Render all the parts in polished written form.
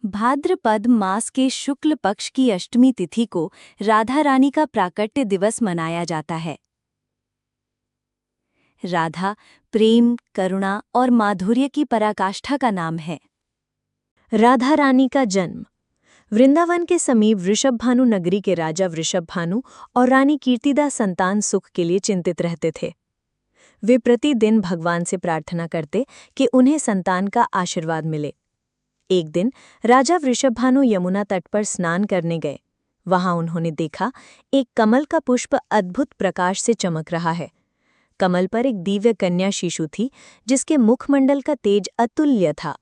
भाद्रपद मास के शुक्ल पक्ष की अष्टमी तिथि को राधा रानी का प्राकट्य दिवस मनाया जाता है। राधा प्रेम, करुणा और माधुर्य की पराकाष्ठा का नाम है। राधा रानी का जन्म वृंदावन के समीप वृषभभानु नगरी के राजा वृषभभानु और रानी कीर्तिदा संतान सुख के लिए चिंतित रहते थे। वे प्रतिदिन भगवान से प्रार्थना करते कि उन्हें संतान का आशीर्वाद मिले। एक दिन राजा वृषभभानु यमुना तट पर स्नान करने गए। वहां उन्होंने देखा एक कमल का पुष्प अद्भुत प्रकाश से चमक रहा है। कमल पर एक दिव्य कन्या शिशु थी जिसके मुखमंडल का तेज अतुल्य था।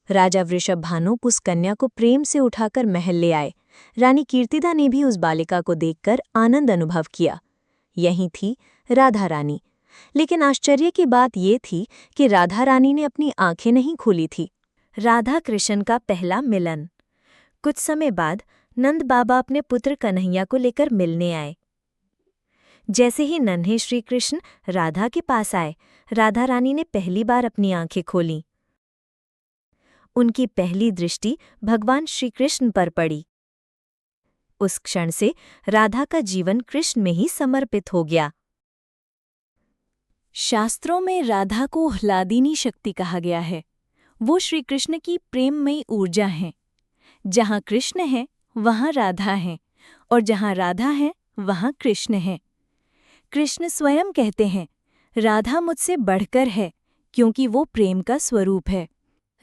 राजा वृषभभानु उस कन्या को प्रेम से उठाकर महल ले आए। रानी कीर्तिदा ने भी उस बालिका को देखकर आनंद अनुभव किया। यही थी राधा रानी। लेकिन आश्चर्य की बात ये थी कि राधा रानी ने अपनी आंखें नहीं खोली थी। राधा कृष्ण का पहला मिलन। कुछ समय बाद नंद बाबा अपने पुत्र कन्हैया को लेकर मिलने आए। जैसे ही नन्हे श्री कृष्ण राधा के पास आए, राधा रानी ने पहली बार अपनी आंखें खोलीं। उनकी पहली दृष्टि भगवान श्री कृष्ण पर पड़ी। उस क्षण से राधा का जीवन कृष्ण में ही समर्पित हो गया। शास्त्रों में राधा को ह्लादिनी शक्ति कहा गया है। वो श्री कृष्ण की प्रेममयी ऊर्जा हैं। जहाँ कृष्ण है वहाँ राधा है, और जहाँ राधा है वहाँ कृष्ण है। कृष्ण स्वयं कहते हैं, राधा मुझसे बढ़कर है, क्योंकि वो प्रेम का स्वरूप है।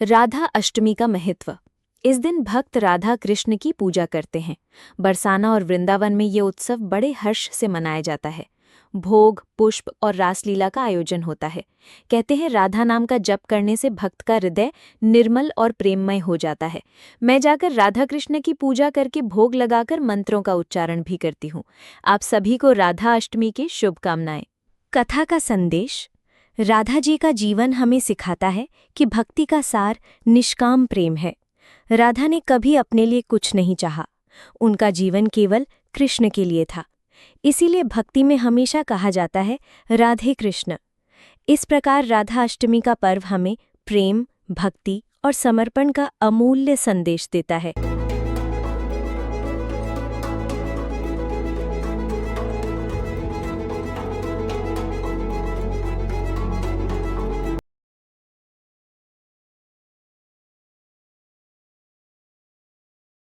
राधा अष्टमी का महत्व। इस दिन भक्त राधा कृष्ण की पूजा करते हैं। बरसाना और वृंदावन में ये उत्सव बड़े हर्ष से मनाया जाता है। भोग, पुष्प और रासलीला का आयोजन होता है। कहते हैं राधा नाम का जप करने से भक्त का हृदय निर्मल और प्रेममय हो जाता है। मैं जाकर राधा कृष्ण की पूजा करके भोग लगाकर मंत्रों का उच्चारण भी करती हूँ। आप सभी को राधा अष्टमी की शुभकामनाएं। कथा का संदेश। राधा जी का जीवन हमें सिखाता है कि भक्ति का सार निष्काम प्रेम है। राधा ने कभी अपने लिए कुछ नहीं चाहा। उनका जीवन केवल कृष्ण के लिए था। इसीलिए भक्ति में हमेशा कहा जाता है राधे कृष्ण। इस प्रकार राधा अष्टमी का पर्व हमें प्रेम, भक्ति और समर्पण का अमूल्य संदेश देता है।